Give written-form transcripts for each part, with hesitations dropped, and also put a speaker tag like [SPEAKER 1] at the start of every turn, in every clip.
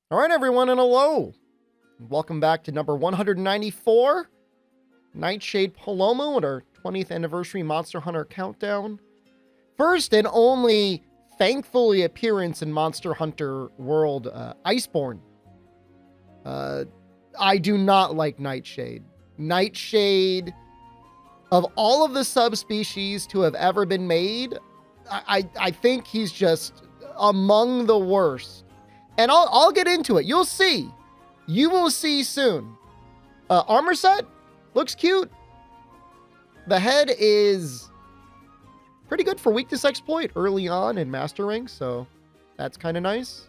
[SPEAKER 1] All right, everyone, and hello. Welcome back to number 194, Nightshade Paolumu at our 20th anniversary Monster Hunter countdown. First and only, thankfully, appearance in Monster Hunter World, Iceborne. I do not like Nightshade. Nightshade, of all of the subspecies to have ever been made, I think he's just among the worst. And I'll get into it. You'll see. You will see soon. Armor set looks cute. The head is pretty good for weakness exploit early on in master rank, so that's kind of nice.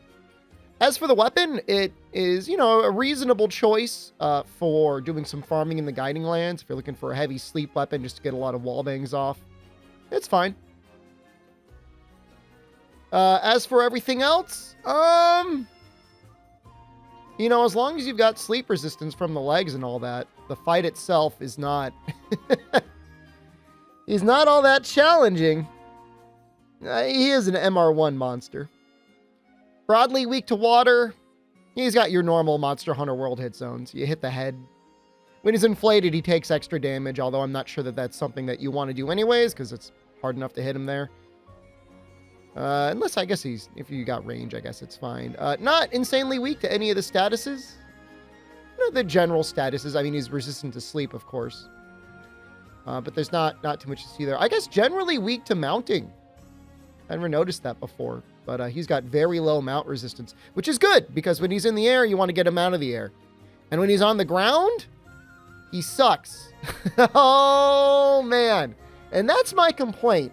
[SPEAKER 1] As for the weapon, it is, a reasonable choice for doing some farming in the Guiding Lands. If you're looking for a heavy sleep weapon just to get a lot of wall bangs off, it's fine. As for everything else, as long as you've got sleep resistance from the legs and all that, the fight itself is not, he's not all that challenging. He is an MR1 monster. Broadly weak to water. He's got your normal Monster Hunter World hit zones. You hit the head. When he's inflated, he takes extra damage, although I'm not sure that that's something that you want to do anyways, because it's hard enough to hit him there. Unless, I guess if you got range, I guess it's fine. Not insanely weak to any of the statuses. The general statuses. I mean, he's resistant to sleep, of course. But there's not too much to see there. I guess generally weak to mounting. I never noticed that before. But he's got very low mount resistance, which is good, because when he's in the air, you want to get him out of the air. And when he's on the ground, he sucks. Oh, man. And that's my complaint.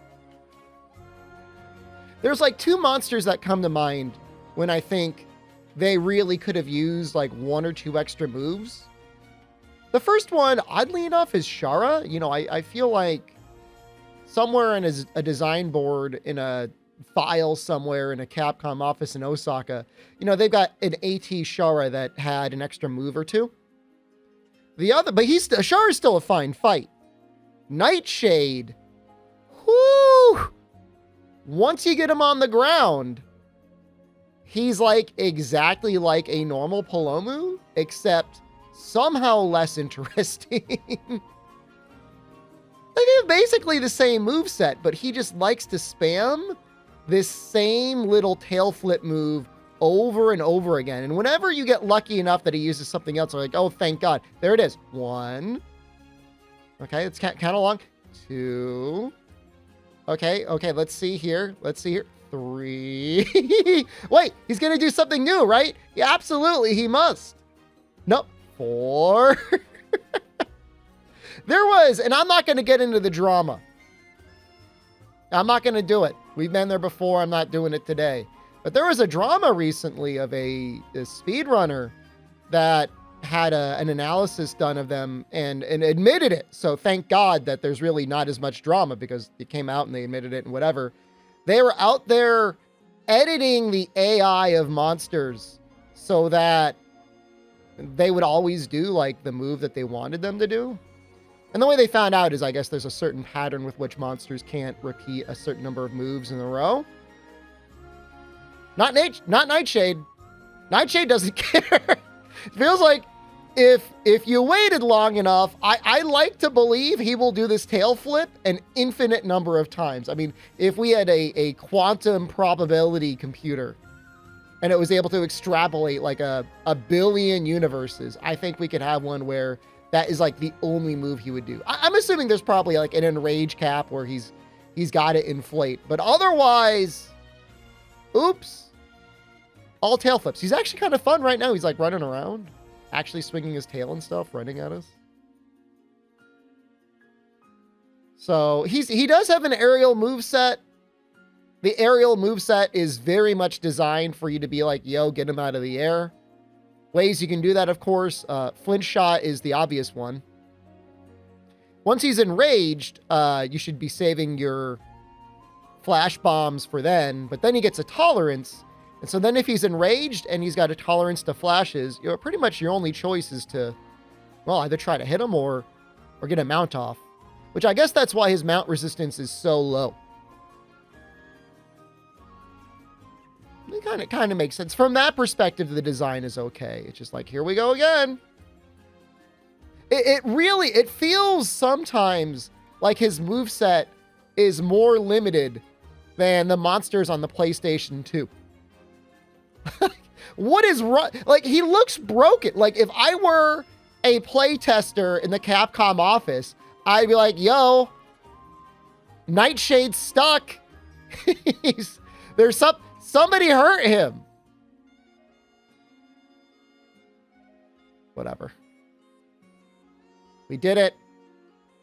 [SPEAKER 1] There's like two monsters that come to mind when I think they really could have used like one or two extra moves. The first one, oddly enough, is Shara. I feel like somewhere in a design board in a file somewhere in a Capcom office in Osaka, they've got an AT Shara that had an extra move or two. Shara is still a fine fight. Nightshade, whoo! Once you get him on the ground, he's like exactly like a normal Paolumu, except somehow less interesting. They have basically the same moveset, but he just likes to spam this same little tail flip move over and over again. And whenever you get lucky enough that he uses something else, you're like, oh, thank God. There it is. 1. Okay, it's kind of long. 2. Okay, let's see here. 3. Wait, he's going to do something new, right? Yeah, absolutely, he must. Nope. 4. There was, and I'm not going to get into the drama. I'm not going to do it. We've been there before. I'm not doing it today. But there was a drama recently of a speedrunner that had an analysis done of them and admitted it. So thank God that there's really not as much drama, because it came out and they admitted it and whatever. They were out there editing the AI of monsters so that they would always do like the move that they wanted them to do. And the way they found out is, I guess there's a certain pattern with which monsters can't repeat a certain number of moves in a row. Not Nightshade. Nightshade doesn't care. It feels like if you waited long enough, I like to believe he will do this tail flip an infinite number of times. I mean, if we had a quantum probability computer and it was able to extrapolate like a billion universes, I think we could have one where that is like the only move he would do. I'm assuming there's probably like an enrage cap where he's got it inflate, but otherwise, oops, all tail flips. He's actually kind of fun right now. He's like running around, actually swinging his tail and stuff, running at us. So he does have an aerial moveset. The aerial moveset is very much designed for you to be like, yo, get him out of the air. Ways you can do that, of course. Flint shot is the obvious one. Once he's enraged, you should be saving your flash bombs for then, but then he gets a tolerance. And so then if he's enraged and he's got a tolerance to flashes, pretty much your only choice is to, well, either try to hit him or get a mount off, which I guess that's why his mount resistance is so low. It kind of makes sense. From that perspective, the design is okay. It's just like, here we go again. It feels sometimes like his moveset is more limited than the monsters on the PlayStation 2. What is wrong? Like, he looks broken. Like, if I were a playtester in the Capcom office, I'd be like, yo, Nightshade's stuck. Somebody hurt him. Whatever. We did it.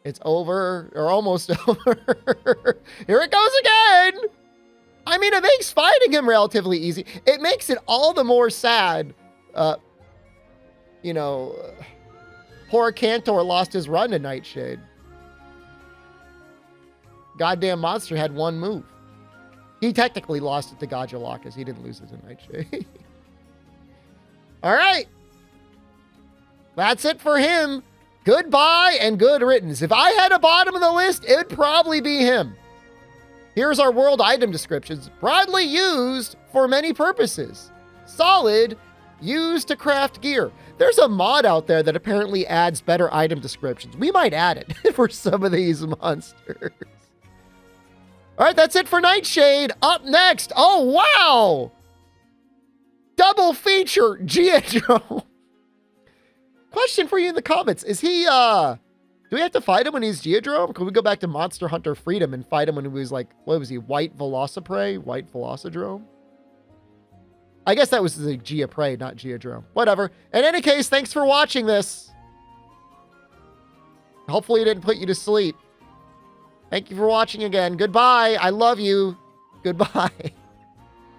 [SPEAKER 1] It's over, or almost over. Here it goes again. I mean, it makes fighting him relatively easy. It makes it all the more sad. Poor Cantor lost his run to Nightshade. Goddamn monster had one move. He technically lost it to Gajalakas. He didn't lose it to Nightshade. All right. That's it for him. Goodbye and good riddance. If I had a bottom of the list, it would probably be him. Here's our world item descriptions. Broadly used for many purposes. Solid, used to craft gear. There's a mod out there that apparently adds better item descriptions. We might add it for some of these monsters. All right, that's it for Nightshade. Up next, oh, wow. Double feature, Geodrome. Question for you in the comments. Is he, do we have to fight him when he's Geodrome? Can we go back to Monster Hunter Freedom and fight him when he was like, what was he, White Velociprey? White Velocidrome? I guess that was the Geoprey, not Geodrome. Whatever. In any case, thanks for watching this. Hopefully it didn't put you to sleep. Thank you for watching again. Goodbye. I love you. Goodbye.